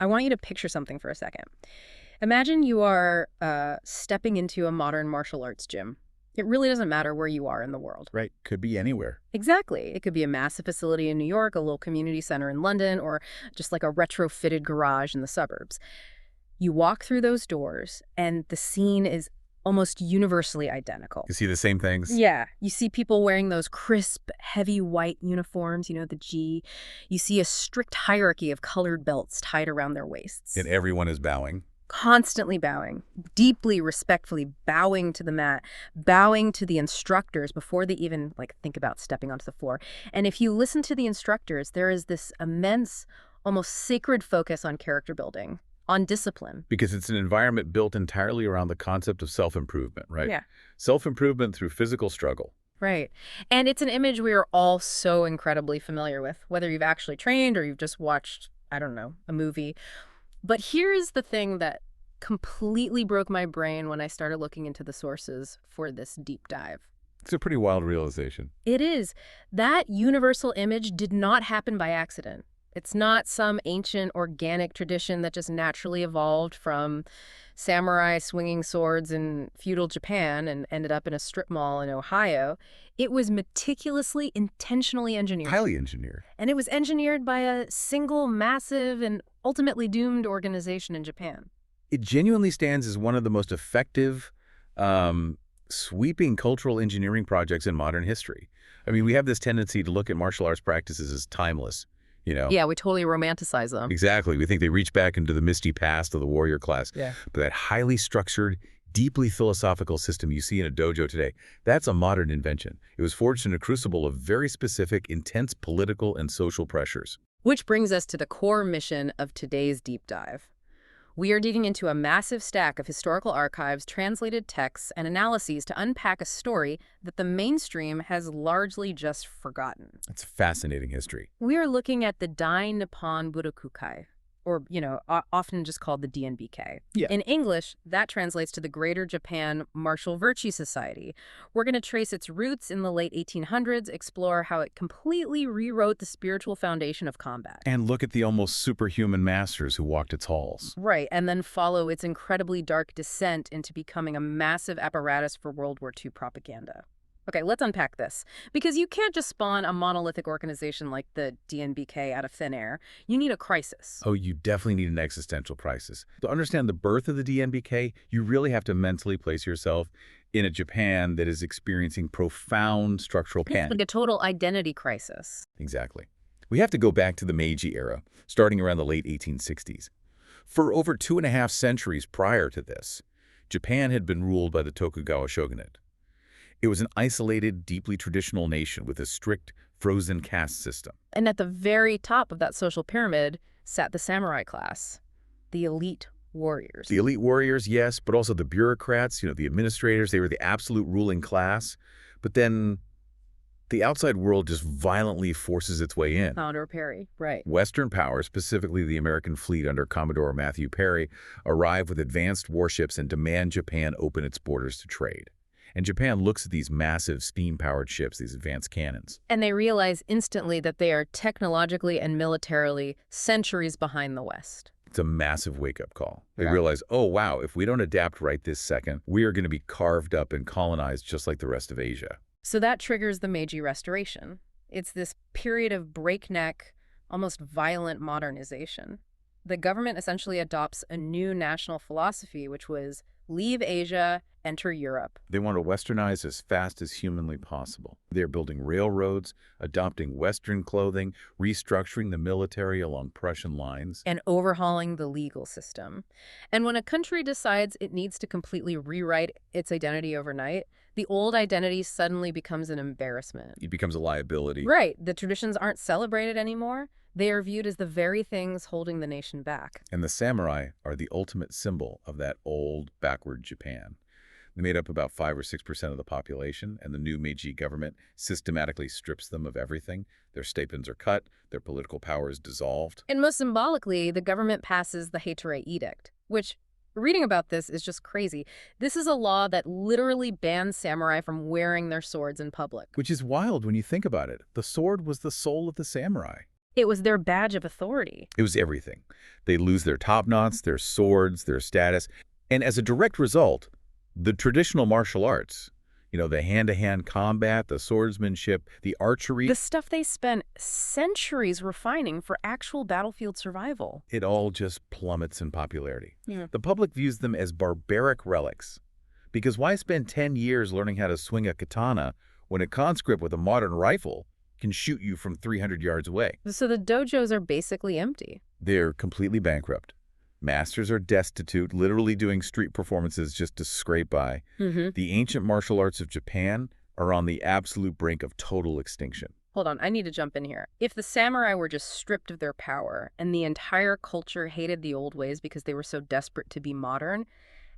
I want you to picture something for a second. Imagine you are stepping into a modern martial arts gym. It really doesn't matter where you are in the world. Right. Could be anywhere. Exactly. It could be a massive facility in New York, a little community center in London, or just like a retrofitted garage in the suburbs. You walk through those doors, and the scene is almost universally identical. You see the same things? Yeah. You see people wearing those crisp, heavy white uniforms, the G. You see a strict hierarchy of colored belts tied around their waists. And everyone is bowing. Constantly bowing, deeply respectfully bowing to the mat, bowing to the instructors before they even think about stepping onto the floor. And if you listen to the instructors, there is this immense, almost sacred focus on character building, on discipline. Because it's an environment built entirely around the concept of self-improvement, right? Yeah. Self-improvement through physical struggle. Right. And it's an image we are all so incredibly familiar with, whether you've actually trained or you've just watched, I don't know, a movie. But here's the thing that completely broke my brain when I started looking into the sources for this deep dive. It's a pretty wild realization. It is. That universal image did not happen by accident. It's not some ancient organic tradition that just naturally evolved from samurai swinging swords in feudal Japan and ended up in a strip mall in Ohio. It was meticulously, intentionally engineered. Highly engineered. And it was engineered by a single, massive, and ultimately doomed organization in Japan. It genuinely stands as one of the most effective, sweeping cultural engineering projects in modern history. I mean, we have this tendency to look at martial arts practices as timeless, Yeah, we totally romanticize them. Exactly. We think they reach back into the misty past of the warrior class. Yeah. But that highly structured, deeply philosophical system you see in a dojo today, that's a modern invention. It was forged in a crucible of very specific, intense political and social pressures. Which brings us to the core mission of today's deep dive. We are digging into a massive stack of historical archives, translated texts, and analyses to unpack a story that the mainstream has largely just forgotten. It's fascinating history. We are looking at the Dai Nippon Butokukai, or, often just called the DNBK. Yeah. In English, that translates to the Greater Japan Martial Virtue Society. We're going to trace its roots in the late 1800s, explore how it completely rewrote the spiritual foundation of combat. And look at the almost superhuman masters who walked its halls. Right, and then follow its incredibly dark descent into becoming a massive apparatus for World War II propaganda. Okay, let's unpack this. Because you can't just spawn a monolithic organization like the DNBK out of thin air. You need a crisis. Oh, you definitely need an existential crisis. To understand the birth of the DNBK, you really have to mentally place yourself in a Japan that is experiencing profound structural It's panic. like a total identity crisis. Exactly. We have to go back to the Meiji era, starting around the late 1860s. For over 2.5 centuries prior to this, Japan had been ruled by the Tokugawa shogunate. It was an isolated, deeply traditional nation with a strict, frozen caste system. And at the very top of that social pyramid sat the samurai class, the elite warriors. The elite warriors, yes, but also the bureaucrats, the administrators, they were the absolute ruling class. But then the outside world just violently forces its way in. Commodore Perry, right. Western powers, specifically the American fleet under Commodore Matthew Perry, arrive with advanced warships and demand Japan open its borders to trade. And Japan looks at these massive steam-powered ships, these advanced cannons. And they realize instantly that they are technologically and militarily centuries behind the West. It's a massive wake-up call. They Yeah. realize, oh, wow, if we don't adapt right this second, we are going to be carved up and colonized just like the rest of Asia. So that triggers the Meiji Restoration. It's this period of breakneck, almost violent modernization. The government essentially adopts a new national philosophy, which was leave Asia, enter Europe. They want to westernize as fast as humanly possible. They're building railroads, adopting Western clothing, restructuring the military along Prussian lines. And overhauling the legal system. And when a country decides it needs to completely rewrite its identity overnight, the old identity suddenly becomes an embarrassment. It becomes a liability. Right. The traditions aren't celebrated anymore. They are viewed as the very things holding the nation back. And the samurai are the ultimate symbol of that old, backward Japan. They made up about 5 or 6% of the population, and the new Meiji government systematically strips them of everything. Their stipends are cut, their political power is dissolved. And most symbolically, the government passes the Heitere Edict, which, reading about this is just crazy. This is a law that literally bans samurai from wearing their swords in public. Which is wild when you think about it. The sword was the soul of the samurai. It was their badge of authority. It was everything. They lose their top knots, their swords, their status, and as a direct result, the traditional martial arts, the hand-to-hand combat, the swordsmanship, the archery, The stuff they spent centuries refining for actual battlefield survival. it all just plummets in popularity. Yeah. The public views them as barbaric relics. Because why spend 10 years learning how to swing a katana when a conscript with a modern rifle can shoot you from 300 yards away? So the dojos are basically empty. They're completely bankrupt. Masters are destitute, literally doing street performances just to scrape by. The ancient martial arts of Japan are on the absolute brink of total extinction. Hold on, I need to jump in here. If the samurai were just stripped of their power and the entire culture hated the old ways because they were so desperate to be modern,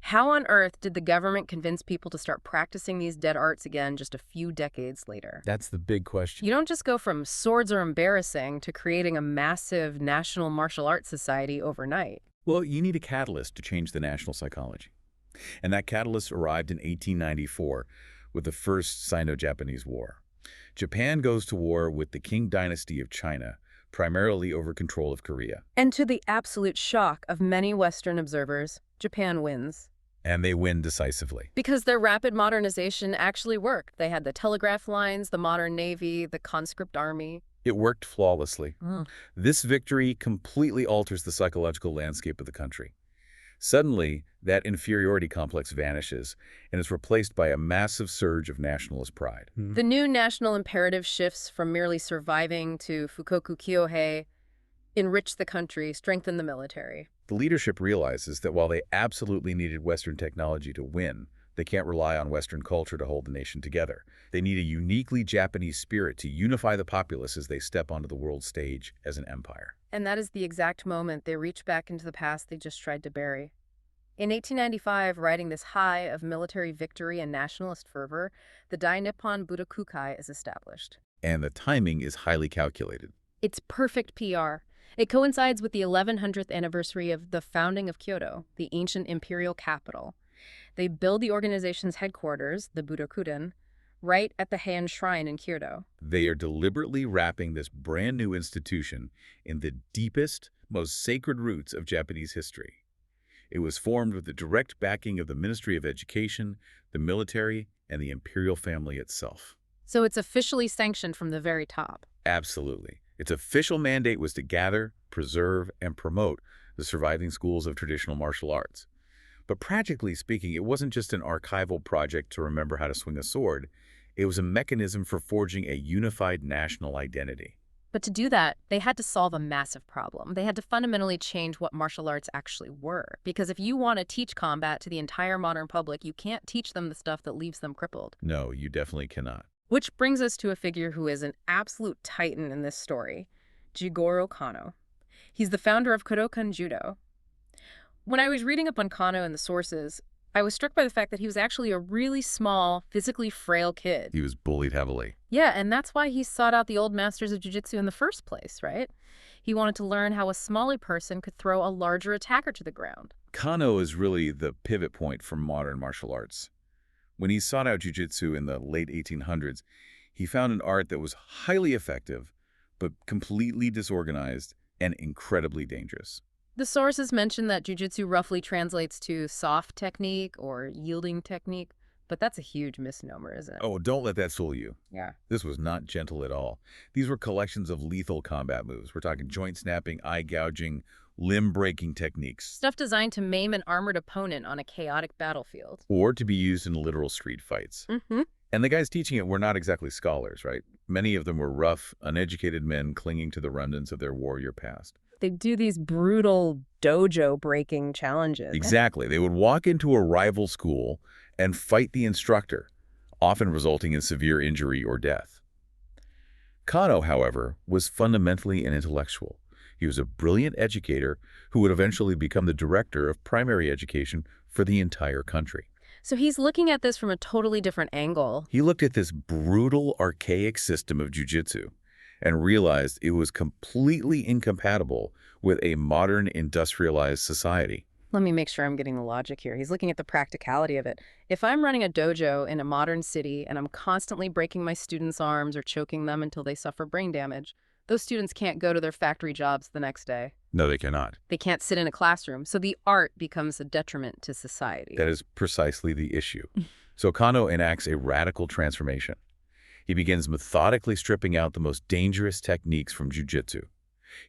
how on earth did the government convince people to start practicing these dead arts again just a few decades later? That's the big question. You don't just go from swords are embarrassing to creating a massive national martial arts society overnight. Well, you need a catalyst to change the national psychology. And that catalyst arrived in 1894 with the First Sino-Japanese War. Japan goes to war with the Qing dynasty of China, primarily over control of Korea. And to the absolute shock of many Western observers, Japan wins. And they win decisively. Because their rapid modernization actually worked. They had the telegraph lines, the modern navy, the conscript army. It worked flawlessly. This victory completely alters the psychological landscape of the country. Suddenly, that inferiority complex vanishes and is replaced by a massive surge of nationalist pride. The new national imperative shifts from merely surviving to fukoku kyohei, enrich the country, strengthen the military. The leadership realizes that while they absolutely needed Western technology to win, they can't rely on Western culture to hold the nation together. They need a uniquely Japanese spirit to unify the populace as they step onto the world stage as an empire. And that is the exact moment they reach back into the past they just tried to bury. In 1895, riding this high of military victory and nationalist fervor, the Dai Nippon Butokukai is established. And the timing is highly calculated. It's perfect PR. It coincides with the 1100th anniversary of the founding of Kyoto, the ancient imperial capital. They build the organization's headquarters, the Budokuden, right at the Heian Shrine in Kyoto. They are deliberately wrapping this brand new institution in the deepest, most sacred roots of Japanese history. It was formed with the direct backing of the Ministry of Education, the military, and the imperial family itself. So it's officially sanctioned from the very top. Absolutely. Its official mandate was to gather, preserve, and promote the surviving schools of traditional martial arts. But practically speaking, it wasn't just an archival project to remember how to swing a sword. It was a mechanism for forging a unified national identity. But to do that, they had to solve a massive problem. They had to fundamentally change what martial arts actually were. Because if you want to teach combat to the entire modern public, you can't teach them the stuff that leaves them crippled. No, you definitely cannot. Which brings us to a figure who is an absolute titan in this story, Jigoro Kano. He's the founder of Kodokan Judo. When I was reading up on Kano in the sources, I was struck by the fact that he was actually a really small, physically frail kid. He was bullied heavily. Yeah, and that's why he sought out the old masters of jiu-jitsu in the first place, right? He wanted to learn how a smaller person could throw a larger attacker to the ground. Kano is really the pivot point for modern martial arts. When he sought out jiu-jitsu in the late 1800s, he found an art that was highly effective, but completely disorganized and incredibly dangerous. The sources mention that jiu-jitsu roughly translates to soft technique or yielding technique, but that's a huge misnomer, isn't it? Oh, don't let that fool you. Yeah. This was not gentle at all. These were collections of lethal combat moves. We're talking joint snapping, eye gouging, limb-breaking techniques. Stuff designed to maim an armored opponent on a chaotic battlefield. Or to be used in literal street fights. And the guys teaching it were not exactly scholars, right? Many of them were rough, uneducated men clinging to the remnants of their warrior past. They do these brutal dojo-breaking challenges. Exactly. They would walk into a rival school and fight the instructor, often resulting in severe injury or death. Kano, however, was fundamentally an intellectual. He was a brilliant educator who would eventually become the director of primary education for the entire country. So he's looking at this from a totally different angle. He looked at this brutal, archaic system of jiu-jitsu and realized it was completely incompatible with a modern, industrialized society. Let me make sure I'm getting the logic here. He's looking at the practicality of it. If I'm running a dojo in a modern city and I'm constantly breaking my students' arms or choking them until they suffer brain damage, Those students can't go to their factory jobs the next day. No, they cannot. They can't sit in a classroom, so the art becomes a detriment to society. That is precisely the issue. So Kano enacts a radical transformation. He begins methodically stripping out the most dangerous techniques from jiu-jitsu.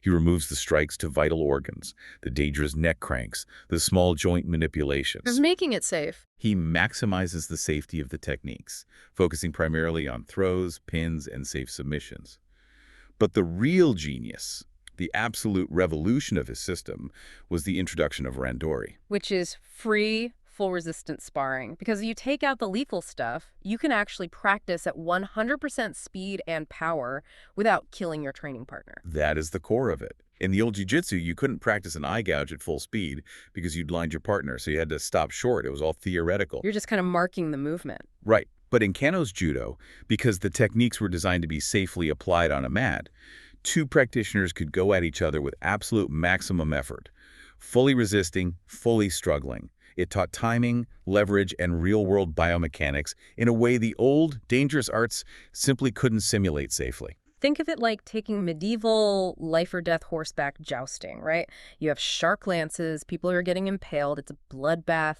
He removes the strikes to vital organs, the dangerous neck cranks, the small joint manipulations. He's making it safe. He maximizes the safety of the techniques, focusing primarily on throws, pins, and safe submissions. But the real genius, the absolute revolution of his system, was the introduction of randori. Which is free, full resistance sparring. Because you take out the lethal stuff, you can actually practice at 100% speed and power without killing your training partner. That is the core of it. In the old jiu-jitsu, you couldn't practice an eye gouge at full speed because you'd blind your partner, so you had to stop short. It was all theoretical. You're just kind of marking the movement. Right. But in Kano's judo, because the techniques were designed to be safely applied on a mat, two practitioners could go at each other with absolute maximum effort, fully resisting, fully struggling. It taught timing, leverage, and real-world biomechanics in a way the old, dangerous arts simply couldn't simulate safely. Think of it like taking medieval life-or-death horseback jousting, right? You have sharp lances, people are getting impaled, it's a bloodbath.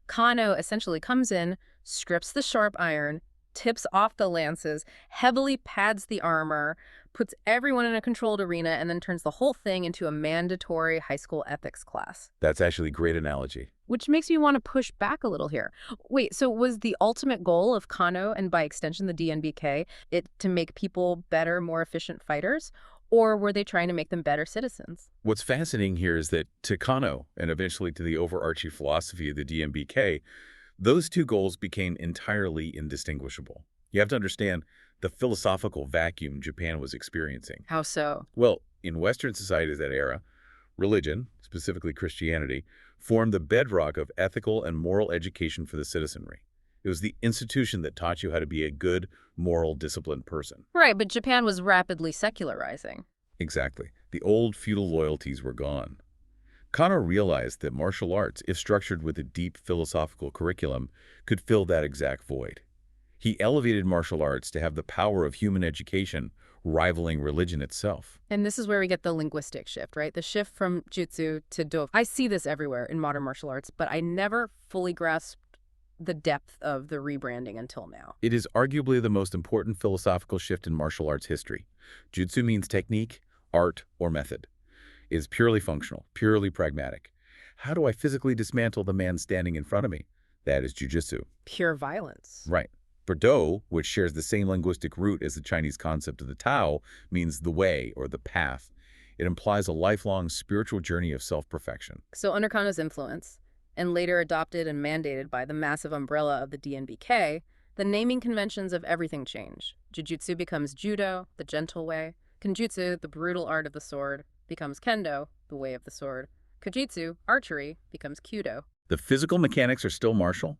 Kano essentially comes in, strips the sharp iron, tips off the lances, heavily pads the armor, puts everyone in a controlled arena, and then turns the whole thing into a mandatory high school ethics class. That's actually a great analogy. Which makes me want to push back a little here. Wait, so was the ultimate goal of Kano, and by extension the DNBK, it to make people better, more efficient fighters? Or were they trying to make them better citizens? What's fascinating here is that to Kano, and eventually to the overarching philosophy of the DNBK, those two goals became entirely indistinguishable. You have to understand the philosophical vacuum Japan was experiencing. How so? Well, in Western society of that era, religion, specifically Christianity, formed the bedrock of ethical and moral education for the citizenry. It was the institution that taught you how to be a good, moral, disciplined person. Right, but Japan was rapidly secularizing. Exactly. The old feudal loyalties were gone. Kano realized that martial arts, if structured with a deep philosophical curriculum, could fill that exact void. He elevated martial arts to have the power of human education, rivaling religion itself. And this is where we get the linguistic shift, right? The shift from jutsu to do. I see this everywhere in modern martial arts, but I never fully grasped the depth of the rebranding until now. It is arguably the most important philosophical shift in martial arts history. Jutsu means technique, art, or method. It is purely functional, purely pragmatic. How do I physically dismantle the man standing in front of me? That is jujitsu. Pure violence. Right. Do, which shares the same linguistic root as the Chinese concept of the Tao, means the way or the path. It implies a lifelong spiritual journey of self-perfection. So under Kano's influence, and later adopted and mandated by the massive umbrella of the DNBK, the naming conventions of everything change. Jujutsu becomes judo, the gentle way. Kenjutsu, the brutal art of the sword, becomes kendo, the way of the sword. Kujitsu, archery, becomes kyudo. The physical mechanics are still martial,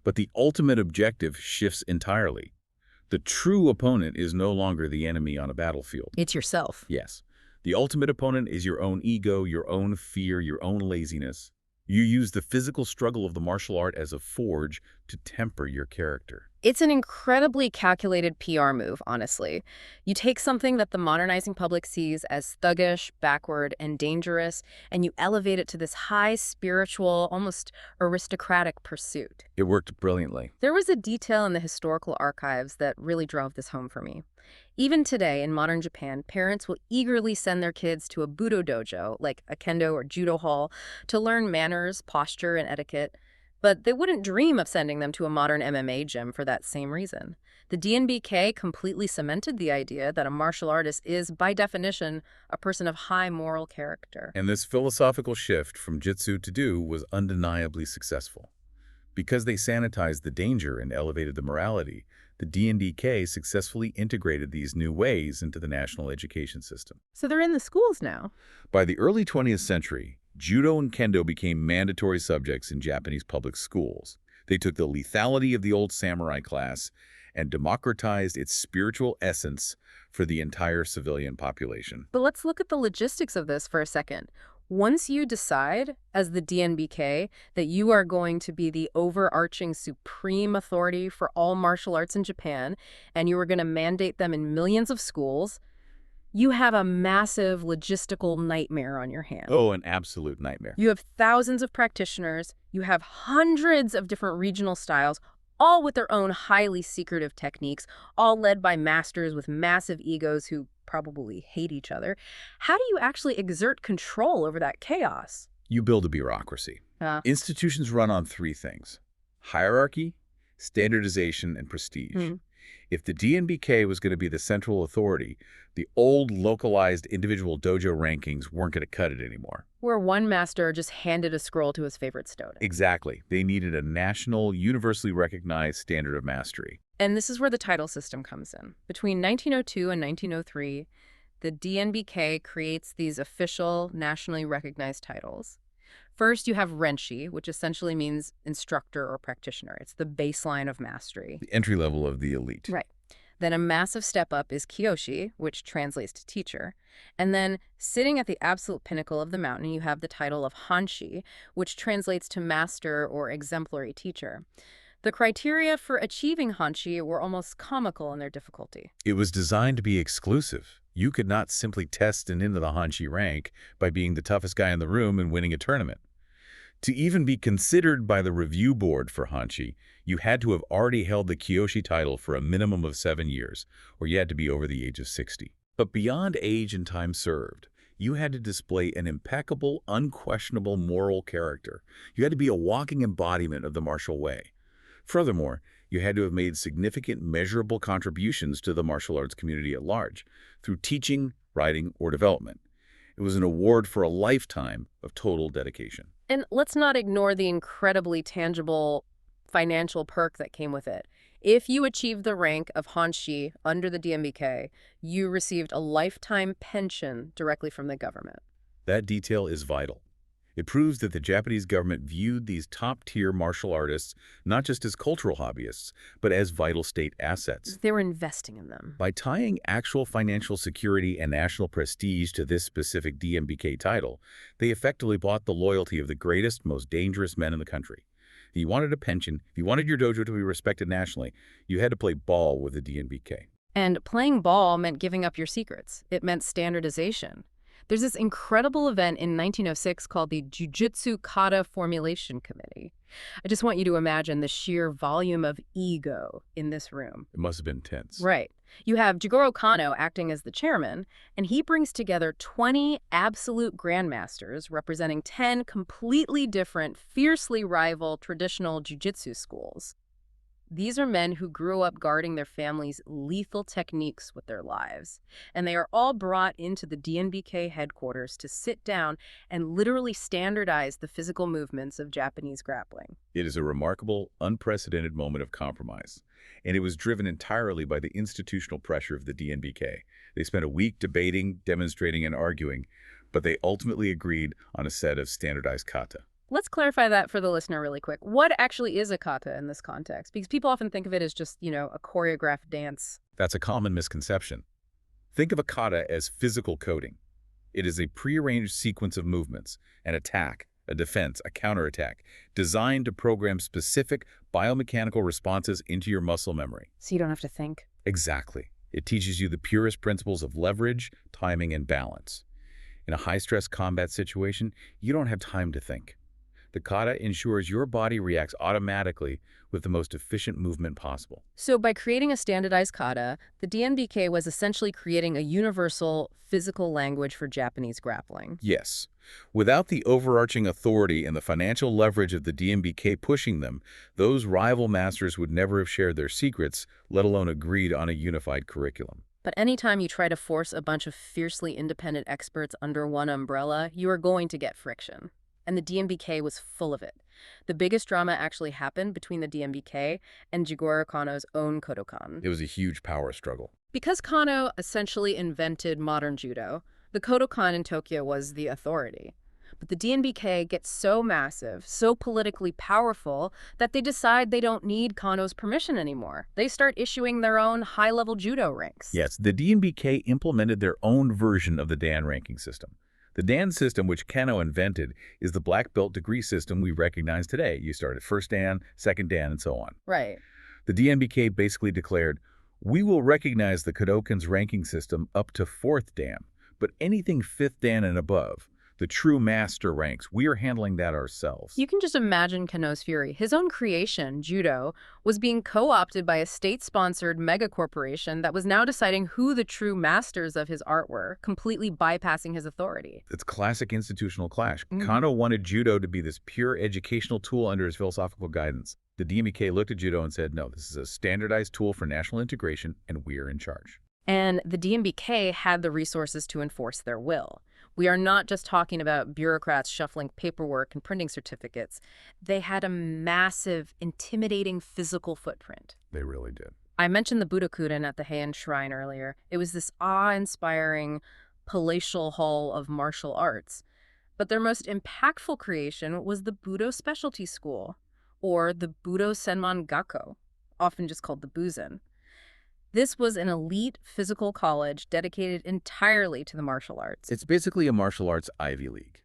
but the ultimate objective shifts entirely. The true opponent is no longer the enemy on a battlefield. It's yourself. Yes. The ultimate opponent is your own ego, your own fear, your own laziness. You use the physical struggle of the martial art as a forge to temper your character. It's an incredibly calculated PR move, honestly. You take something that the modernizing public sees as thuggish, backward, and dangerous, and you elevate it to this high spiritual, almost aristocratic pursuit. It worked brilliantly. There was a detail in the historical archives that really drove this home for me. Even today, in modern Japan, parents will eagerly send their kids to a Budo dojo, like a kendo or judo hall, to learn manners, posture, and etiquette. But they wouldn't dream of sending them to a modern MMA gym for that same reason. The DNBK completely cemented the idea that a martial artist is, by definition, a person of high moral character. And this philosophical shift from jitsu to do was undeniably successful. Because they sanitized the danger and elevated the morality, the DNBK successfully integrated these new ways into the national education system. So they're in the schools now. By the early 20th century, judo and kendo became mandatory subjects in Japanese public schools. They took the lethality of the old samurai class and democratized its spiritual essence for the entire civilian population. But let's look at the logistics of this for a second. Once you decide, as the DNBK, that you are going to be the overarching supreme authority for all martial arts in Japan, and you are going to mandate them in millions of schools, you have a massive logistical nightmare on your hands. Oh, an absolute nightmare. You have thousands of practitioners, you have hundreds of different regional styles, all with their own highly secretive techniques, all led by masters with massive egos who probably hate each other. How do you actually exert control over that chaos? You build a bureaucracy. Institutions run on three things: hierarchy, standardization, and prestige. If the DNBK was going to be the central authority, the old localized individual dojo rankings weren't going to cut it anymore. Where one master just handed a scroll to his favorite student. Exactly. They needed a national, universally recognized standard of mastery. And this is where the title system comes in. Between 1902 and 1903, the DNBK creates these official, nationally recognized titles. First, you have Renshi, which essentially means instructor or practitioner. It's the baseline of mastery. The entry level of the elite. Right. Then a massive step up is Kyoshi, which translates to teacher. And then sitting at the absolute pinnacle of the mountain, you have the title of Hanshi, which translates to master or exemplary teacher. The criteria for achieving Hanshi were almost comical in their difficulty. It was designed to be exclusive. You could not simply test and into the Hanshi rank by being the toughest guy in the room and winning a tournament. To even be considered by the review board for Hanshi, you had to have already held the Kyoshi title for a minimum of 7 years, or you had to be over the age of 60. But beyond age and time served, you had to display an impeccable, unquestionable moral character. You had to be a walking embodiment of the martial way. Furthermore, you had to have made significant, measurable contributions to the martial arts community at large, through teaching, writing, or development. It was an award for a lifetime of total dedication. And let's not ignore the incredibly tangible financial perk that came with it. If you achieved the rank of Hanshi under the DNBK, you received a lifetime pension directly from the government. That detail is vital. It proves that the Japanese government viewed these top-tier martial artists not just as cultural hobbyists, but as vital state assets. They were investing in them. By tying actual financial security and national prestige to this specific DNBK title, they effectively bought the loyalty of the greatest, most dangerous men in the country. If you wanted a pension, if you wanted your dojo to be respected nationally, you had to play ball with the DNBK. And playing ball meant giving up your secrets. It meant standardization. There's this incredible event in 1906 called the Jujutsu Kata Formulation Committee. I just want you to imagine the sheer volume of ego in this room. It must have been tense. Right. You have Jigoro Kano acting as the chairman, and he brings together 20 absolute grandmasters representing 10 completely different, fiercely rival traditional jujitsu schools. These are men who grew up guarding their families' lethal techniques with their lives. And they are all brought into the DNBK headquarters to sit down and literally standardize the physical movements of Japanese grappling. It is a remarkable, unprecedented moment of compromise. And it was driven entirely by the institutional pressure of the DNBK. They spent a week debating, demonstrating, and arguing, but they ultimately agreed on a set of standardized kata. Let's clarify that for the listener really quick. What actually is a kata in this context? Because people often think of it as just, a choreographed dance. That's a common misconception. Think of a kata as physical coding. It is a prearranged sequence of movements, an attack, a defense, a counterattack, designed to program specific biomechanical responses into your muscle memory. So you don't have to think. Exactly. It teaches you the purest principles of leverage, timing, and balance. In a high-stress combat situation, you don't have time to think. The kata ensures your body reacts automatically with the most efficient movement possible. So by creating a standardized kata, the DNBK was essentially creating a universal physical language for Japanese grappling. Yes. Without the overarching authority and the financial leverage of the DNBK pushing them, those rival masters would never have shared their secrets, let alone agreed on a unified curriculum. But anytime you try to force a bunch of fiercely independent experts under one umbrella, you are going to get friction. And the DNBK was full of it. The biggest drama actually happened between the DNBK and Jigoro Kano's own Kodokan. It was a huge power struggle. Because Kano essentially invented modern judo, the Kodokan in Tokyo was the authority. But the DNBK gets so massive, so politically powerful, that they decide they don't need Kano's permission anymore. They start issuing their own high-level judo ranks. Yes, the DNBK implemented their own version of the Dan ranking system. The Dan system, which Kano invented, is the black belt degree system we recognize today. You start at first Dan, second Dan, and so on. Right. The DNBK basically declared, We will recognize the Kodokan's ranking system up to 4th Dan, but anything 5th Dan and above, the true master ranks, we are handling that ourselves. You can just imagine Kano's fury. His own creation, judo, was being co-opted by a state-sponsored megacorporation that was now deciding who the true masters of his art were, completely bypassing his authority. It's classic institutional clash. Kano wanted judo to be this pure educational tool under his philosophical guidance. The DNBK looked at judo and said, no, this is a standardized tool for national integration, and we're in charge. And the DNBK had the resources to enforce their will. We are not just talking about bureaucrats shuffling paperwork and printing certificates. They had a massive, intimidating physical footprint. They really did. I mentioned the Butokukai at the Heian Shrine earlier. It was this awe-inspiring palatial hall of martial arts. But their most impactful creation was the Budo Specialty School, or the Budo Senman Gakko, often just called the Buzen. This was an elite physical college dedicated entirely to the martial arts. It's basically a martial arts Ivy League.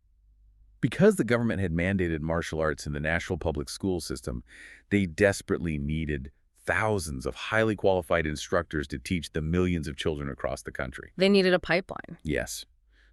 Because the government had mandated martial arts in the national public school system, they desperately needed thousands of highly qualified instructors to teach the millions of children across the country. They needed a pipeline. Yes.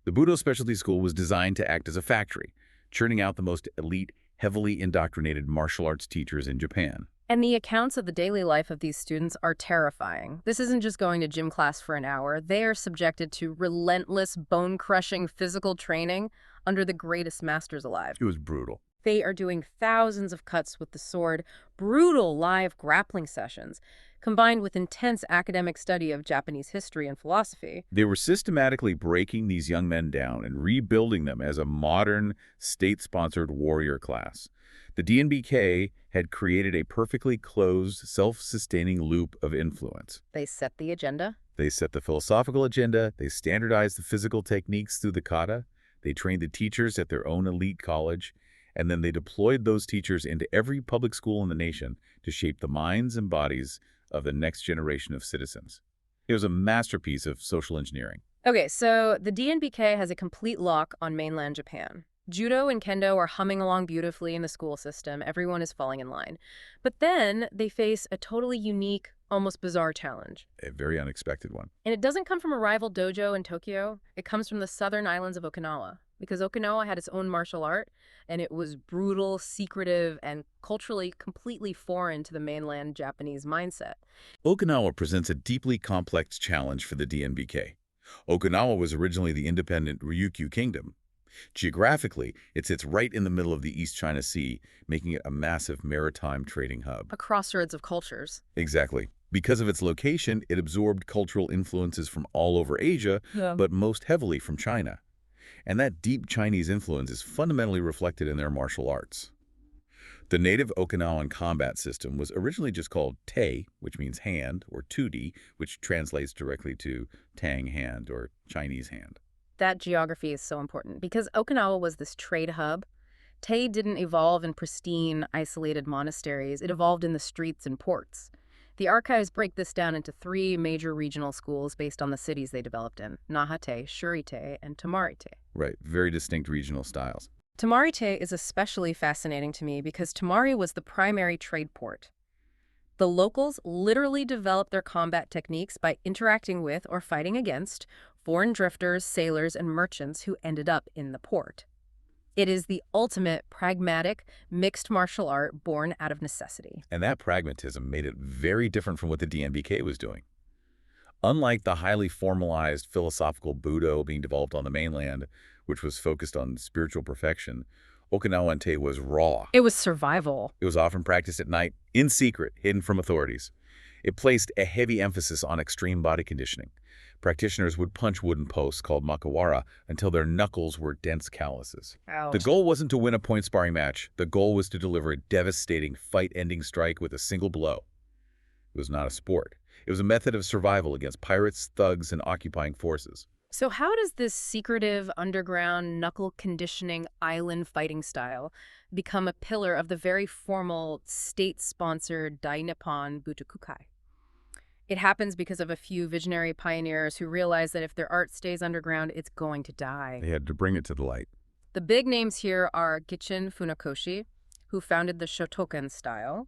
The Budo Specialty School was designed to act as a factory, churning out the most elite, heavily indoctrinated martial arts teachers in Japan. And the accounts of the daily life of these students are terrifying. This isn't just going to gym class for an hour. They are subjected to relentless, bone-crushing physical training under the greatest masters alive. It was brutal. They are doing thousands of cuts with the sword, brutal live grappling sessions, combined with intense academic study of Japanese history and philosophy. They were systematically breaking these young men down and rebuilding them as a modern, state-sponsored warrior class. The DNBK had created a perfectly closed, self-sustaining loop of influence. They set the agenda. They set the philosophical agenda. They standardized the physical techniques through the kata. They trained the teachers at their own elite college. And then they deployed those teachers into every public school in the nation to shape the minds and bodies of the next generation of citizens. It was a masterpiece of social engineering. Okay, so the DNBK has a complete lock on mainland Japan. Judo and kendo are humming along beautifully in the school system. Everyone is falling in line. But then they face a totally unique, almost bizarre challenge. A very unexpected one. And it doesn't come from a rival dojo in Tokyo. It comes from the southern islands of Okinawa. Because Okinawa had its own martial art, and it was brutal, secretive, and culturally completely foreign to the mainland Japanese mindset. Okinawa presents a deeply complex challenge for the DNBK. Okinawa was originally the independent Ryukyu Kingdom. Geographically, it sits right in the middle of the East China Sea, making it a massive maritime trading hub. A crossroads of cultures. Exactly. Because of its location, it absorbed cultural influences from all over Asia, but most heavily from China. And that deep Chinese influence is fundamentally reflected in their martial arts. The native Okinawan combat system was originally just called Tei, which means hand, or Tudi, which translates directly to Tang hand or Chinese hand. That geography is so important because Okinawa was this trade hub. Tei didn't evolve in pristine, isolated monasteries. It evolved in the streets and ports. The archives break this down into 3 major regional schools based on the cities they developed in: Nahate, Shurite, and Tamarite. Right, very distinct regional styles. Tamarite is especially fascinating to me because Tamari was the primary trade port. The locals literally developed their combat techniques by interacting with or fighting against foreign drifters, sailors, and merchants who ended up in the port. It is the ultimate pragmatic, mixed martial art born out of necessity. And that pragmatism made it very different from what the DNBK was doing. Unlike the highly formalized philosophical Budo being developed on the mainland, which was focused on spiritual perfection, Okinawan Tei was raw. It was survival. It was often practiced at night, in secret, hidden from authorities. It placed a heavy emphasis on extreme body conditioning. Practitioners would punch wooden posts called makawara until their knuckles were dense calluses. Ouch. The goal wasn't to win a point sparring match. The goal was to deliver a devastating fight-ending strike with a single blow. It was not a sport. It was a method of survival against pirates, thugs, and occupying forces. So how does this secretive, underground, knuckle-conditioning island fighting style become a pillar of the very formal, state-sponsored Dai Nippon Butokukai? It happens because of a few visionary pioneers who realized that if their art stays underground, it's going to die. They had to bring it to the light. The big names here are Gichin Funakoshi, who founded the Shotokan style,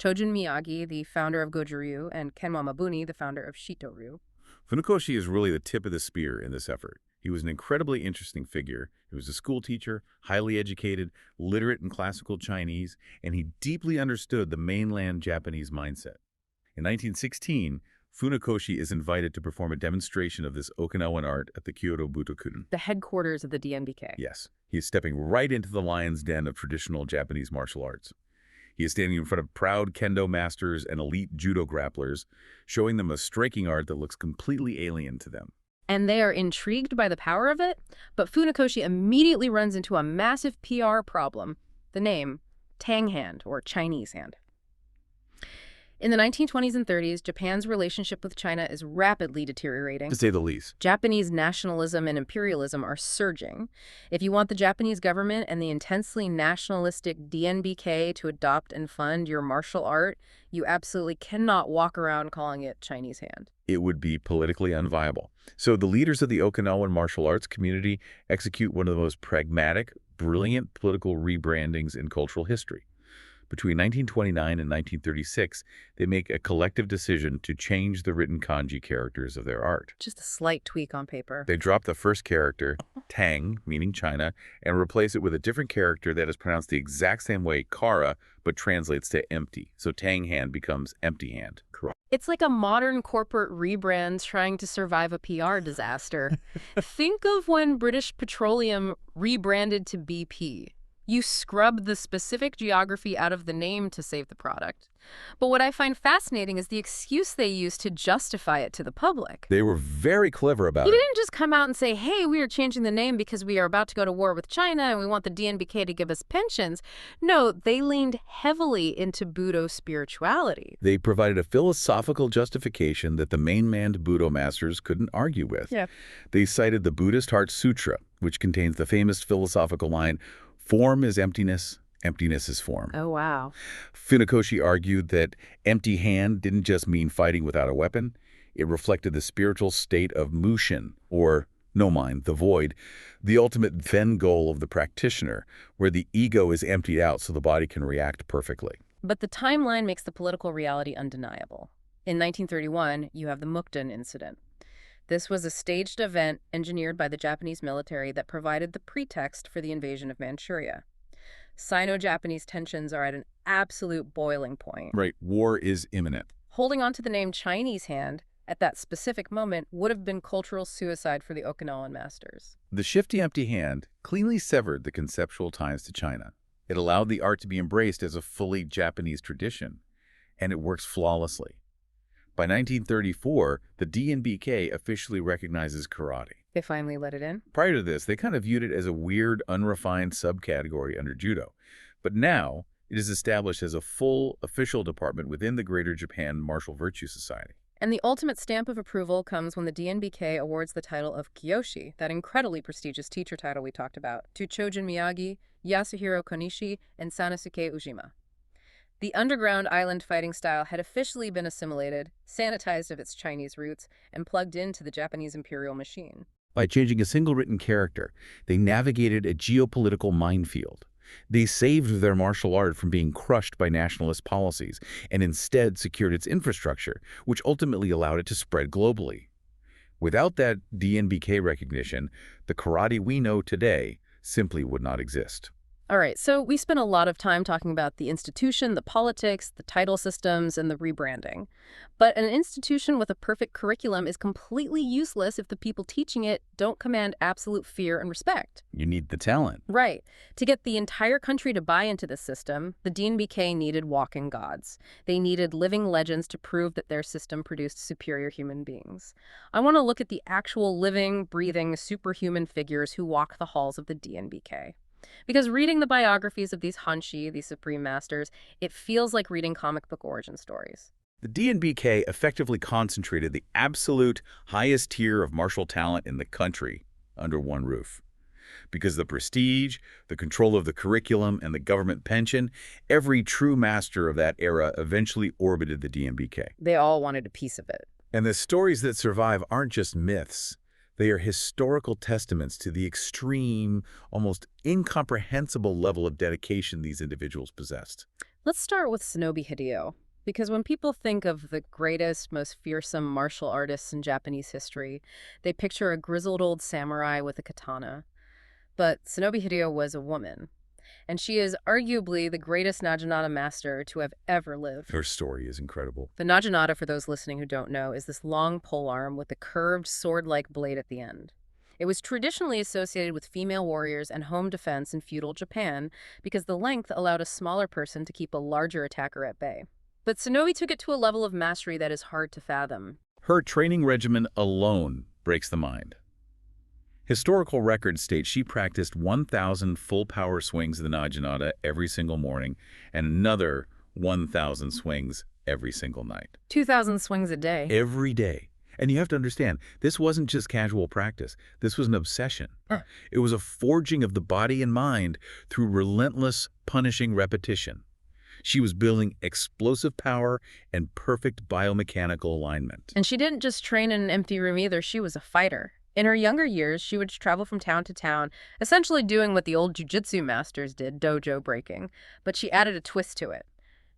Chojun Miyagi, the founder of Goju-ryu, and Kenwa Mabuni, the founder of Shito-ryu. Funakoshi is really the tip of the spear in this effort. He was an incredibly interesting figure. He was a school teacher, highly educated, literate in classical Chinese, and he deeply understood the mainland Japanese mindset. In 1916, Funakoshi is invited to perform a demonstration of this Okinawan art at the Kyoto Butokukai. The headquarters of the DNBK. Yes, he is stepping right into the lion's den of traditional Japanese martial arts. He is standing in front of proud kendo masters and elite judo grapplers, showing them a striking art that looks completely alien to them. And they are intrigued by the power of it, but Funakoshi immediately runs into a massive PR problem, the name Tang Hand, or Chinese Hand. In the 1920s and 30s, Japan's relationship with China is rapidly deteriorating. To say the least. Japanese nationalism and imperialism are surging. If you want the Japanese government and the intensely nationalistic DNBK to adopt and fund your martial art, you absolutely cannot walk around calling it Chinese Hand. It would be politically unviable. So the leaders of the Okinawan martial arts community execute one of the most pragmatic, brilliant political rebrandings in cultural history. Between 1929 and 1936, they make a collective decision to change the written kanji characters of their art. Just a slight tweak on paper. They drop the first character, Tang, meaning China, and replace it with a different character that is pronounced the exact same way, Kara, but translates to empty. So Tang Hand becomes Empty Hand. Correct. It's like a modern corporate rebrand trying to survive a PR disaster. Think of when British Petroleum rebranded to BP. You scrub the specific geography out of the name to save the product. But what I find fascinating is the excuse they use to justify it to the public. They were very clever about He it. didn't just come out and say, hey, we are changing the name because we are about to go to war with China and we want the DNBK to give us pensions. No, they leaned heavily into Budo spirituality. They provided a philosophical justification that the mainland Budo masters couldn't argue with. Yeah. They cited the Buddhist Heart Sutra, which contains the famous philosophical line, "Form is emptiness, emptiness is form." Oh, wow. Funakoshi argued that empty hand didn't just mean fighting without a weapon. It reflected the spiritual state of mushin, or no mind, the void, the ultimate Zen goal of the practitioner, where the ego is emptied out so the body can react perfectly. But the timeline makes the political reality undeniable. In 1931, you have the Mukden incident. This was a staged event engineered by the Japanese military that provided the pretext for the invasion of Manchuria. Sino-Japanese tensions are at an absolute boiling point. Right, war is imminent. Holding on to the name Chinese Hand at that specific moment would have been cultural suicide for the Okinawan masters. The shifty empty hand cleanly severed the conceptual ties to China. It allowed the art to be embraced as a fully Japanese tradition, and it works flawlessly. By 1934, the DNBK officially recognizes karate. They finally let it in? Prior to this, they kind of viewed it as a weird, unrefined subcategory under judo. But now, it is established as a full official department within the Greater Japan Martial Virtue Society. And the ultimate stamp of approval comes when the DNBK awards the title of Kyoshi, that incredibly prestigious teacher title we talked about, to Chojun Miyagi, Yasuhiro Konishi, and Sanosuke Ujima. The underground island fighting style had officially been assimilated, sanitized of its Chinese roots, and plugged into the Japanese imperial machine. By changing a single written character, they navigated a geopolitical minefield. They saved their martial art from being crushed by nationalist policies and instead secured its infrastructure, which ultimately allowed it to spread globally. Without that DNBK recognition, the karate we know today simply would not exist. All right, so we spent a lot of time talking about the institution, the politics, the title systems, and the rebranding. But an institution with a perfect curriculum is completely useless if the people teaching it don't command absolute fear and respect. You need the talent. Right. To get the entire country to buy into the system, the DNBK needed walking gods. They needed living legends to prove that their system produced superior human beings. I want to look at the actual living, breathing, superhuman figures who walk the halls of the DNBK. Because reading the biographies of these Hanshi, these supreme masters, it feels like reading comic book origin stories. The DNBK effectively concentrated the absolute highest tier of martial talent in the country under one roof. Because the prestige, the control of the curriculum, and the government pension, every true master of that era eventually orbited the DNBK. They all wanted a piece of it. And the stories that survive aren't just myths. They are historical testaments to the extreme, almost incomprehensible level of dedication these individuals possessed. Let's start with Shinobi Hideo, because when people think of the greatest, most fearsome martial artists in Japanese history, they picture a grizzled old samurai with a katana. But Shinobi Hideo was a woman, and she is arguably the greatest Naginata master to have ever lived. Her story is incredible. The Naginata, for those listening who don't know, is this long polearm with a curved sword-like blade at the end. It was traditionally associated with female warriors and home defense in feudal Japan because the length allowed a smaller person to keep a larger attacker at bay. But Shinobi took it to a level of mastery that is hard to fathom. Her training regimen alone breaks the mind. Historical records state she practiced 1,000 full-power swings of the Naginata every single morning and another 1,000 swings every single night. 2,000 swings a day. Every day. And you have to understand, this wasn't just casual practice. This was an obsession. It was a forging of the body and mind through relentless, punishing repetition. She was building explosive power and perfect biomechanical alignment. And she didn't just train in an empty room either. She was a fighter. In her younger years, she would travel from town to town, essentially doing what the old jiu-jitsu masters did, dojo breaking. But she added a twist to it.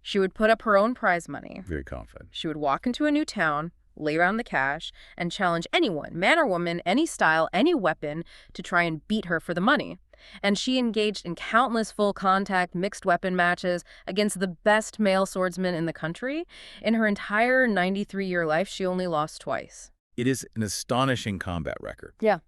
She would put up her own prize money. Very confident. She would walk into a new town, lay around the cash, and challenge anyone, man or woman, any style, any weapon, to try and beat her for the money. And she engaged in countless full-contact mixed weapon matches against the best male swordsmen in the country. In her entire 93-year life, she only lost twice. It is an astonishing combat record. Yeah.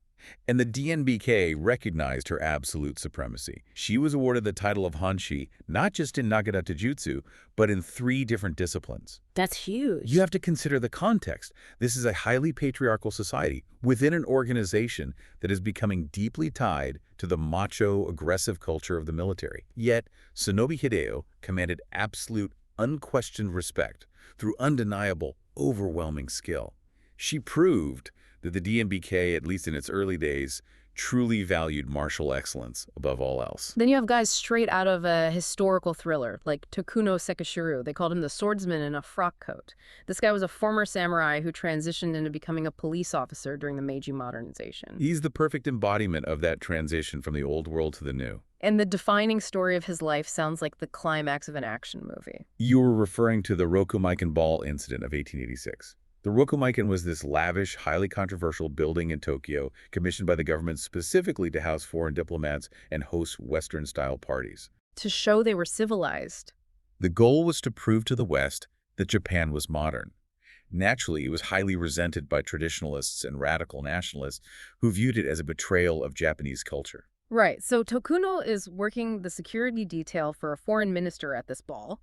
And the DNBK recognized her absolute supremacy. She was awarded the title of Hanshi, not just in Naginata Jutsu, but in 3 different disciplines. That's huge. You have to consider the context. This is a highly patriarchal society within an organization that is becoming deeply tied to the macho, aggressive culture of the military. Yet, Shinobi Hideo commanded absolute, unquestioned respect through undeniable, overwhelming skill. She proved that the DNBK, at least in its early days, truly valued martial excellence above all else. Then you have guys straight out of a historical thriller, like Tokuno Sekishiro. They called him the swordsman in a frock coat. This guy was a former samurai who transitioned into becoming a police officer during the Meiji modernization. He's the perfect embodiment of that transition from the old world to the new. And the defining story of his life sounds like the climax of an action movie. You were referring to the Rokumaikan Ball incident of 1886. The Rokumaikan was this lavish, highly controversial building in Tokyo commissioned by the government specifically to house foreign diplomats and host Western-style parties. To show they were civilized. The goal was to prove to the West that Japan was modern. Naturally, it was highly resented by traditionalists and radical nationalists who viewed it as a betrayal of Japanese culture. Right, so Tokuno is working the security detail for a foreign minister at this ball.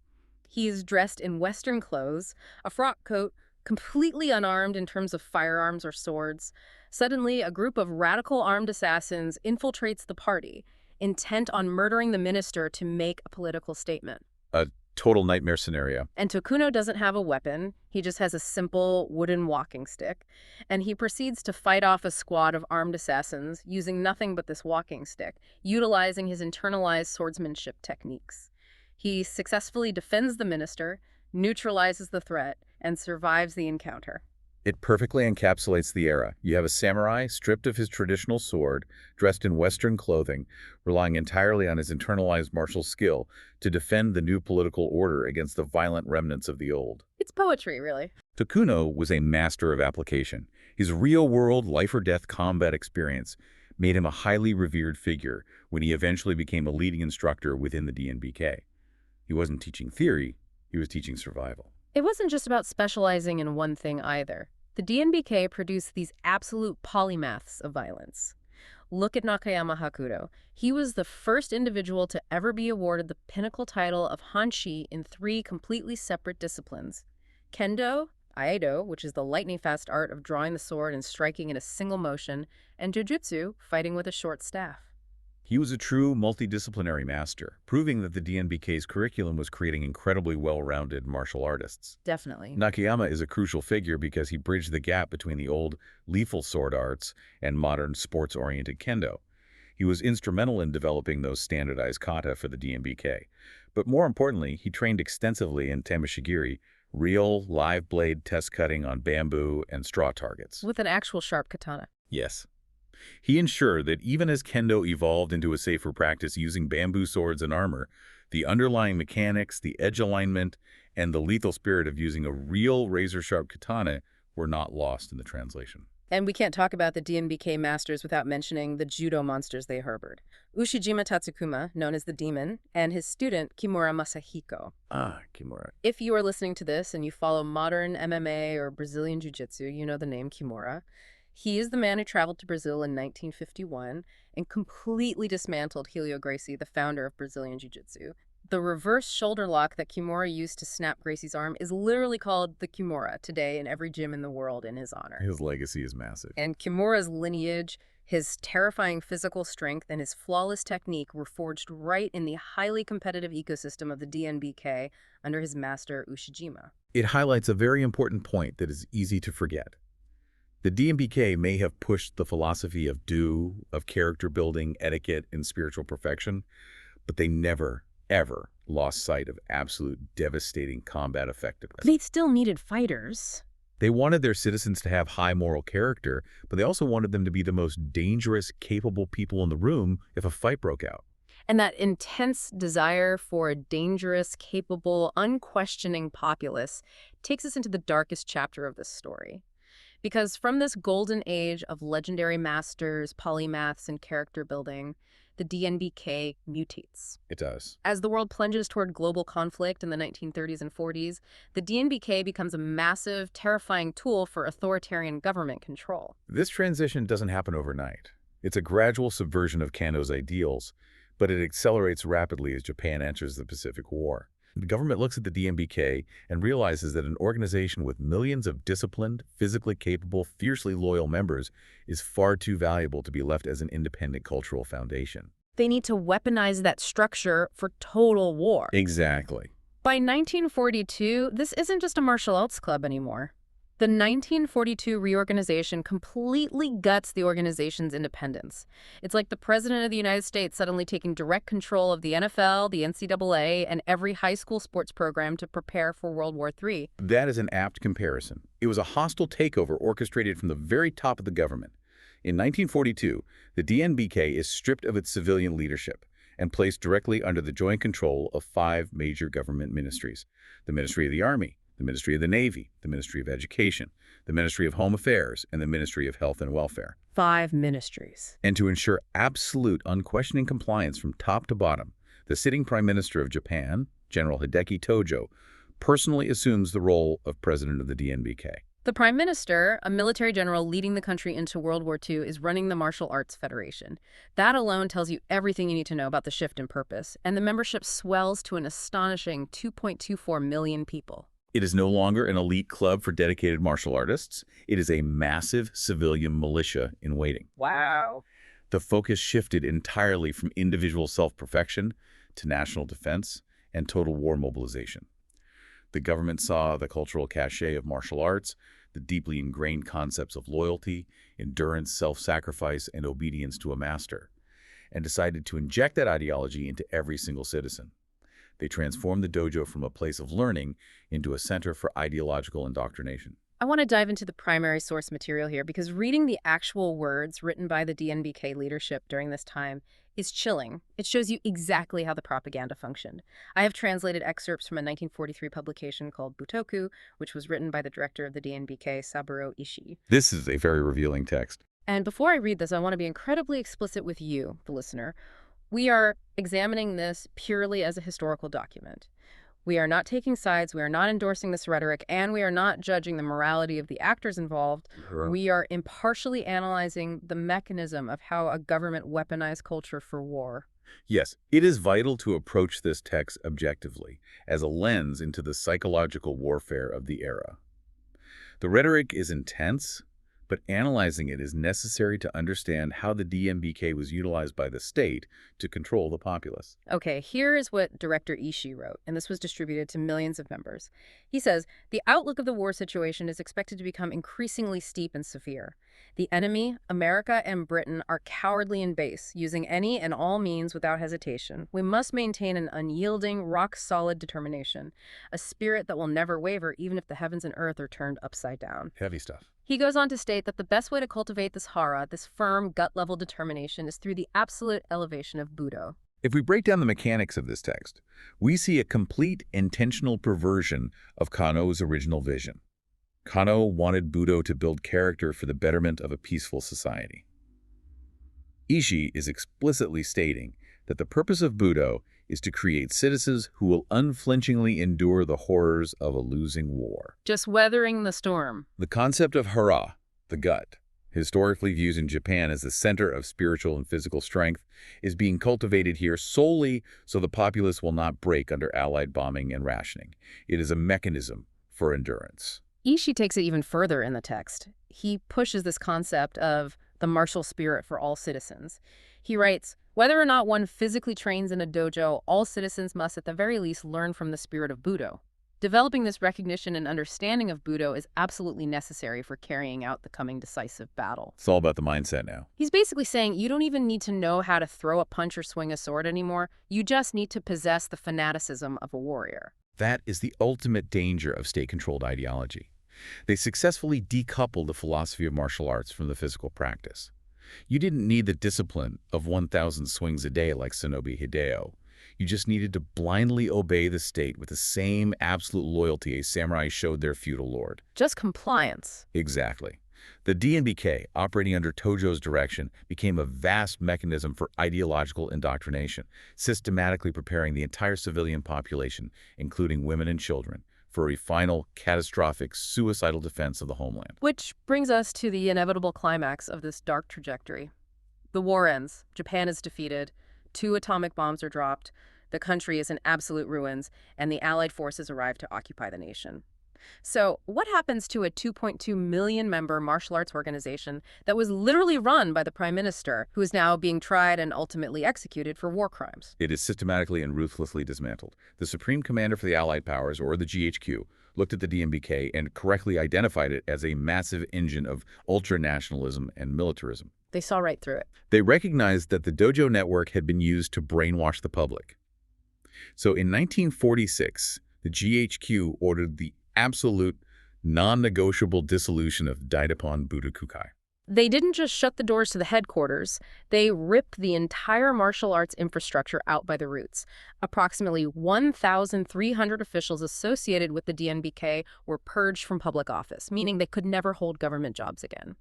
He's dressed in Western clothes, a frock coat, completely unarmed in terms of firearms or swords. Suddenly, a group of radical armed assassins infiltrates the party, intent on murdering the minister to make a political statement. A total nightmare scenario. And Tokuno doesn't have a weapon. He just has a simple wooden walking stick. And he proceeds to fight off a squad of armed assassins using nothing but this walking stick, utilizing his internalized swordsmanship techniques. He successfully defends the minister, neutralizes the threat, and survives the encounter. It perfectly encapsulates the era. You have a samurai stripped of his traditional sword, dressed in Western clothing, relying entirely on his internalized martial skill to defend the new political order against the violent remnants of the old. It's poetry, really. Tokuno was a master of application. His real-world, life-or-death combat experience made him a highly revered figure when he eventually became a leading instructor within the DNBK. He wasn't teaching theory, he was teaching survival. It wasn't just about specializing in one thing either. The DNBK produced these absolute polymaths of violence. Look at Nakayama Hakuto. He was the first individual to ever be awarded the pinnacle title of Hanshi in 3 completely separate disciplines. Kendo, Aido, which is the lightning-fast art of drawing the sword and striking in a single motion, and Jujutsu, fighting with a short staff. He was a true multidisciplinary master, proving that the DNBK's curriculum was creating incredibly well-rounded martial artists. Definitely. Nakayama is a crucial figure because he bridged the gap between the old, lethal sword arts and modern, sports-oriented kendo. He was instrumental in developing those standardized kata for the DNBK. But more importantly, he trained extensively in tameshigiri, real, live blade test cutting on bamboo and straw targets. With an actual sharp katana. Yes. He ensured that even as kendo evolved into a safer practice using bamboo swords and armor, the underlying mechanics, the edge alignment, and the lethal spirit of using a real razor-sharp katana were not lost in the translation. And we can't talk about the DNBK masters without mentioning the judo monsters they harbored. Ushijima Tatsukuma, known as the Demon, and his student Kimura Masahiko. Ah, Kimura. If you are listening to this and you follow modern MMA or Brazilian Jiu-Jitsu, you know the name Kimura. He is the man who traveled to Brazil in 1951 and completely dismantled Helio Gracie, the founder of Brazilian Jiu-Jitsu. The reverse shoulder lock that Kimura used to snap Gracie's arm is literally called the Kimura today in every gym in the world in his honor. His legacy is massive. And Kimura's lineage, his terrifying physical strength, and his flawless technique were forged right in the highly competitive ecosystem of the DNBK under his master Ushijima. It highlights a very important point that is easy to forget. The DNBK may have pushed the philosophy of of character building, etiquette, and spiritual perfection, but they never, ever lost sight of absolute devastating combat effectiveness. They still needed fighters. They wanted their citizens to have high moral character, but they also wanted them to be the most dangerous, capable people in the room if a fight broke out. And that intense desire for a dangerous, capable, unquestioning populace takes us into the darkest chapter of this story. Because from this golden age of legendary masters, polymaths, and character building, the DNBK mutates. It does. As the world plunges toward global conflict in the 1930s and 40s, the DNBK becomes a massive, terrifying tool for authoritarian government control. This transition doesn't happen overnight. It's a gradual subversion of Kano's ideals, but it accelerates rapidly as Japan enters the Pacific War. The government looks at the DNBK and realizes that an organization with millions of disciplined, physically capable, fiercely loyal members is far too valuable to be left as an independent cultural foundation. They need to weaponize that structure for total war. Exactly. By 1942, this isn't just a martial arts club anymore. The 1942 reorganization completely guts the organization's independence. It's like the President of the United States suddenly taking direct control of the NFL, the NCAA, and every high school sports program to prepare for World War III. That is an apt comparison. It was a hostile takeover orchestrated from the very top of the government. In 1942, the DNBK is stripped of its civilian leadership and placed directly under the joint control of 5 major government ministries: the Ministry of the Army, the Ministry of the Navy, the Ministry of Education, the Ministry of Home Affairs, and the Ministry of Health and Welfare. 5 ministries. And to ensure absolute, unquestioning compliance from top to bottom, the sitting Prime Minister of Japan, General Hideki Tojo, personally assumes the role of President of the DNBK. The Prime Minister, a military general leading the country into World War II, is running the Martial Arts Federation. That alone tells you everything you need to know about the shift in purpose, and the membership swells to an astonishing 2.24 million people. It is no longer an elite club for dedicated martial artists. It is a massive civilian militia in waiting. Wow. The focus shifted entirely from individual self-perfection to national defense and total war mobilization. The government saw the cultural cachet of martial arts, the deeply ingrained concepts of loyalty, endurance, self-sacrifice, and obedience to a master, and decided to inject that ideology into every single citizen. They transformed the dojo from a place of learning into a center for ideological indoctrination. I want to dive into the primary source material here because reading the actual words written by the DNBK leadership during this time is chilling. It shows you exactly how the propaganda functioned. I have translated excerpts from a 1943 publication called Butoku, which was written by the director of the DNBK, Saburo Ishii. This is a very revealing text. And before I read this, I want to be incredibly explicit with you, the listener. We are examining this purely as a historical document. We are not taking sides, we are not endorsing this rhetoric, and we are not judging the morality of the actors involved. Sure. We are impartially analyzing the mechanism of how a government weaponized culture for war. Yes, it is vital to approach this text objectively, as a lens into the psychological warfare of the era. The rhetoric is intense, but analyzing it is necessary to understand how the DNBK was utilized by the state to control the populace. Okay, here is what Director Ishii wrote, and this was distributed to millions of members. He says, the outlook of the war situation is expected to become increasingly steep and severe. The enemy, America and Britain, are cowardly and base, using any and all means without hesitation. We must maintain an unyielding, rock-solid determination, a spirit that will never waver even if the heavens and earth are turned upside down. Heavy stuff. He goes on to state that the best way to cultivate this hara, this firm, gut-level determination, is through the absolute elevation of Budo. If we break down the mechanics of this text, we see a complete intentional perversion of Kano's original vision. Kano wanted Budo to build character for the betterment of a peaceful society. Ishii is explicitly stating that the purpose of Budo is to create citizens who will unflinchingly endure the horrors of a losing war. Just weathering the storm. The concept of hara, the gut, historically viewed in Japan as the center of spiritual and physical strength, is being cultivated here solely so the populace will not break under Allied bombing and rationing. It is a mechanism for endurance. Ishii takes it even further in the text. He pushes this concept of the martial spirit for all citizens. He writes, "Whether or not one physically trains in a dojo, all citizens must at the very least learn from the spirit of Budo. Developing this recognition and understanding of Budo is absolutely necessary for carrying out the coming decisive battle." It's all about the mindset now. He's basically saying you don't even need to know how to throw a punch or swing a sword anymore. You just need to possess the fanaticism of a warrior. That is the ultimate danger of state-controlled ideology. They successfully decoupled the philosophy of martial arts from the physical practice. You didn't need the discipline of 1,000 swings a day like Shinobi Hideo. You just needed to blindly obey the state with the same absolute loyalty a samurai showed their feudal lord. Just compliance. Exactly. The DNBK, operating under Tojo's direction, became a vast mechanism for ideological indoctrination, systematically preparing the entire civilian population, including women and children, for a final, catastrophic, suicidal defense of the homeland. Which brings us to the inevitable climax of this dark trajectory. The war ends. Japan is defeated. 2 atomic bombs are dropped. The country is in absolute ruins, and the Allied forces arrive to occupy the nation. So what happens to a 2.2 million member martial arts organization that was literally run by the prime minister, who is now being tried and ultimately executed for war crimes? It is systematically and ruthlessly dismantled. The Supreme Commander for the Allied Powers, or the GHQ, looked at the DNBK and correctly identified it as a massive engine of ultra-nationalism and militarism. They saw right through it. They recognized that the dojo network had been used to brainwash the public. So in 1946, the GHQ ordered the absolute, non-negotiable dissolution of Dai Nippon Butokukai. They didn't just shut the doors to the headquarters, they ripped the entire martial arts infrastructure out by the roots. Approximately 1,300 officials associated with the DNBK were purged from public office, meaning they could never hold government jobs again.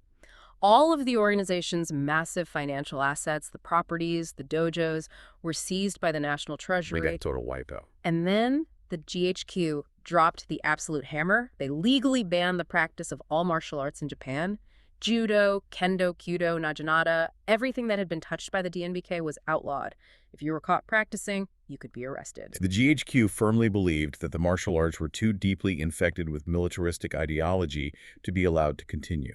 All of the organization's massive financial assets, the properties, the dojos, were seized by the National Treasury. They got total wipeout. And then the GHQ dropped the absolute hammer. They legally banned the practice of all martial arts in Japan. Judo, kendo, kyudo, naginata, everything that had been touched by the DNBK was outlawed. If you were caught practicing, you could be arrested. The GHQ firmly believed that the martial arts were too deeply infected with militaristic ideology to be allowed to continue.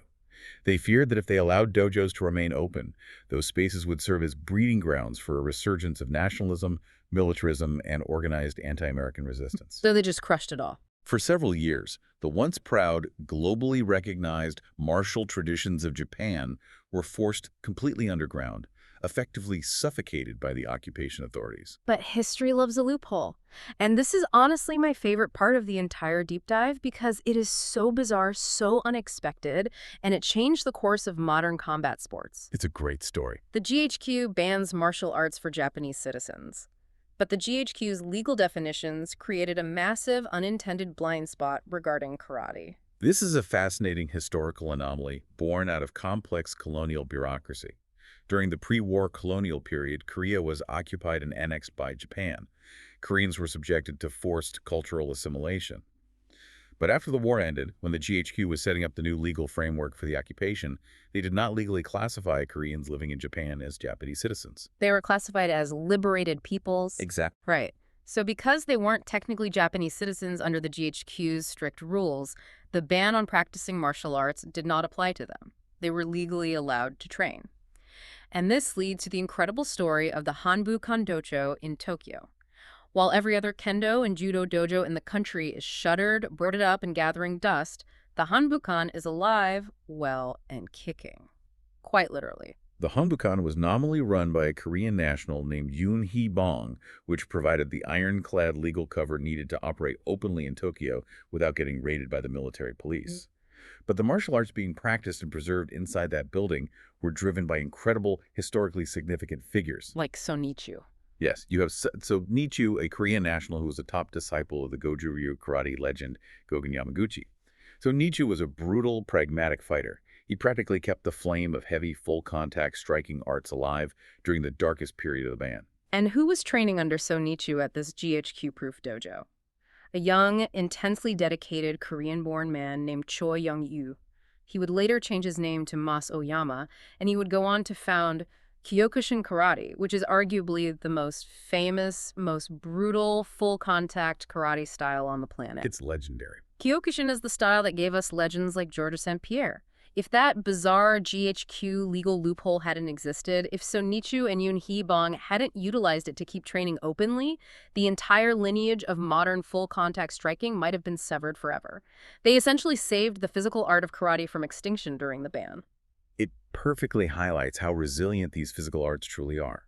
They feared that if they allowed dojos to remain open, those spaces would serve as breeding grounds for a resurgence of nationalism, militarism, and organized anti-American resistance. So they just crushed it all. For several years, the once proud, globally recognized martial traditions of Japan were forced completely underground, effectively suffocated by the occupation authorities. But history loves a loophole. And this is honestly my favorite part of the entire deep dive because it is so bizarre, so unexpected, and it changed the course of modern combat sports. It's a great story. The GHQ bans martial arts for Japanese citizens. But the GHQ's legal definitions created a massive unintended blind spot regarding karate. This is a fascinating historical anomaly born out of complex colonial bureaucracy. During the pre-war colonial period, Korea was occupied and annexed by Japan. Koreans were subjected to forced cultural assimilation. But after the war ended, when the GHQ was setting up the new legal framework for the occupation, they did not legally classify Koreans living in Japan as Japanese citizens. They were classified as liberated peoples. Exactly. Right. So because they weren't technically Japanese citizens under the GHQ's strict rules, the ban on practicing martial arts did not apply to them. They were legally allowed to train. And this leads to the incredible story of the Hanbukan Dojo in Tokyo. While every other kendo and judo dojo in the country is shuttered, boarded up, and gathering dust, the Hanbukan is alive, well, and kicking. Quite literally. The Hanbukan was nominally run by a Korean national named Yoon Hee-bong, which provided the ironclad legal cover needed to operate openly in Tokyo without getting raided by the military police. But the martial arts being practiced and preserved inside that building were driven by incredible, historically significant figures. Like Sonichu. Yes, you have so Nichiu, a Korean national who was a top disciple of the Goju-ryu karate legend Gogen Yamaguchi. So Nichiu was a brutal, pragmatic fighter. He practically kept the flame of heavy, full-contact striking arts alive during the darkest period of the ban. And who was training under Sonichu at this GHQ-proof dojo? A young, intensely dedicated Korean-born man named Choi Young-yu. He would later change his name to Mas Oyama, and he would go on to found Kyokushin Karate, which is arguably the most famous, most brutal, full-contact karate style on the planet. It's legendary. Kyokushin is the style that gave us legends like Georges St. Pierre. If that bizarre GHQ legal loophole hadn't existed, if Sonichu and Yoon Hee-bong hadn't utilized it to keep training openly, the entire lineage of modern full-contact striking might have been severed forever. They essentially saved the physical art of karate from extinction during the ban. It perfectly highlights how resilient these physical arts truly are.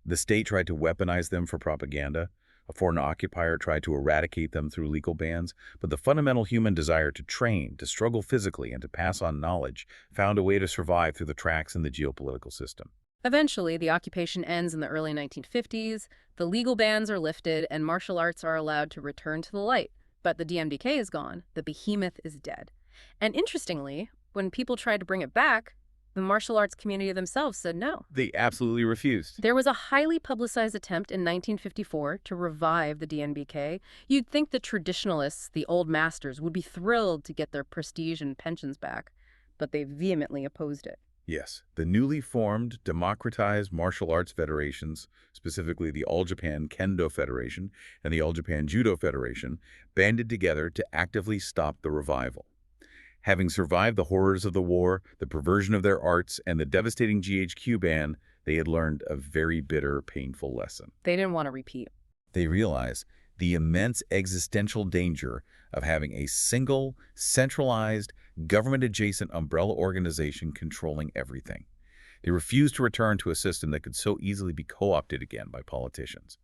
The state tried to weaponize them for propaganda. A foreign occupier tried to eradicate them through legal bans, but the fundamental human desire to train, to struggle physically, and to pass on knowledge found a way to survive through the cracks in the geopolitical system. Eventually, the occupation ends in the early 1950s, the legal bans are lifted, and martial arts are allowed to return to the light. But the DNBK is gone, the behemoth is dead. And interestingly, when people tried to bring it back, the martial arts community themselves said no. They absolutely refused. There was a highly publicized attempt in 1954 to revive the DNBK. You'd think the traditionalists, the old masters, would be thrilled to get their prestige and pensions back, but they vehemently opposed it. Yes, the newly formed, democratized martial arts federations, specifically the All-Japan Kendo Federation and the All-Japan Judo Federation, banded together to actively stop the revival. Having survived the horrors of the war, the perversion of their arts, and the devastating GHQ ban, they had learned a very bitter, painful lesson. They didn't want to repeat. They realized the immense existential danger of having a single, centralized, government-adjacent umbrella organization controlling everything. They refused to return to a system that could so easily be co-opted again by politicians.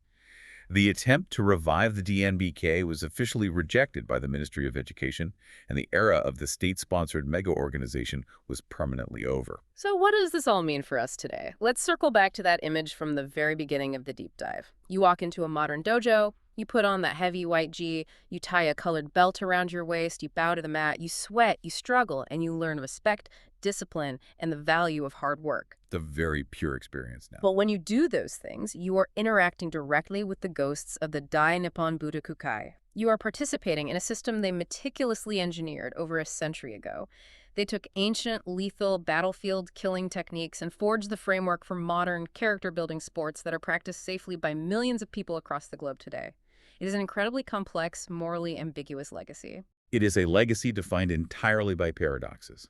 The attempt to revive the DNBK was officially rejected by the Ministry of Education, and the era of the state-sponsored mega-organization was permanently over. So what does this all mean for us today? Let's circle back to that image from the very beginning of the deep dive. You walk into a modern dojo, you put on that heavy white gi, you tie a colored belt around your waist, you bow to the mat, you sweat, you struggle, and you learn respect, discipline, and the value of hard work. The very pure experience now. But when you do those things, you are interacting directly with the ghosts of the Dai Nippon Butokukai. You are participating in a system they meticulously engineered over a century ago. They took ancient, lethal, battlefield-killing techniques and forged the framework for modern, character-building sports that are practiced safely by millions of people across the globe today. It is an incredibly complex, morally ambiguous legacy. It is a legacy defined entirely by paradoxes.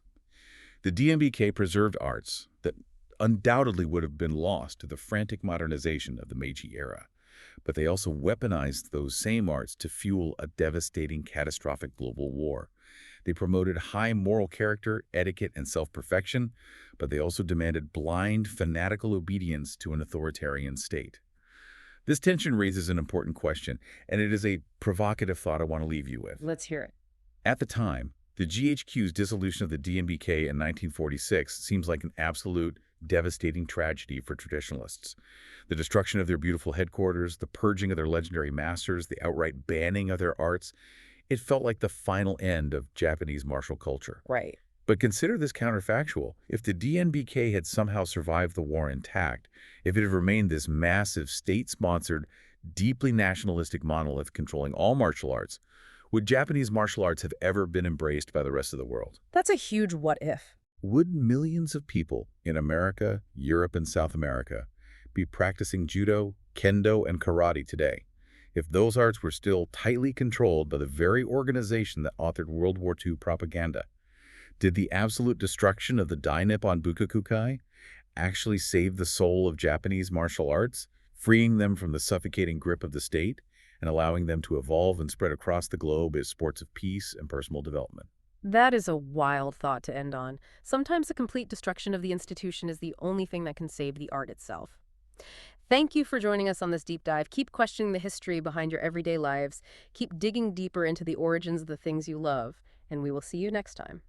The DNBK preserved arts that undoubtedly would have been lost to the frantic modernization of the Meiji era, but they also weaponized those same arts to fuel a devastating, catastrophic global war. They promoted high moral character, etiquette, and self-perfection, but they also demanded blind, fanatical obedience to an authoritarian state. This tension raises an important question, and it is a provocative thought I want to leave you with. Let's hear it. At the time, the GHQ's dissolution of the DNBK in 1946 seems like an absolute, devastating tragedy for traditionalists. The destruction of their beautiful headquarters, the purging of their legendary masters, the outright banning of their arts, it felt like the final end of Japanese martial culture. Right. But consider this counterfactual. If the DNBK had somehow survived the war intact, if it had remained this massive, state-sponsored, deeply nationalistic monolith controlling all martial arts, would Japanese martial arts have ever been embraced by the rest of the world? That's a huge what if. Would millions of people in America, Europe, and South America be practicing judo, kendo, and karate today if those arts were still tightly controlled by the very organization that authored World War II propaganda? Did the absolute destruction of the Dai Nippon Butokukai actually save the soul of Japanese martial arts, freeing them from the suffocating grip of the state and allowing them to evolve and spread across the globe as sports of peace and personal development? That is a wild thought to end on. Sometimes the complete destruction of the institution is the only thing that can save the art itself. Thank you for joining us on this deep dive. Keep questioning the history behind your everyday lives. Keep digging deeper into the origins of the things you love. And we will see you next time.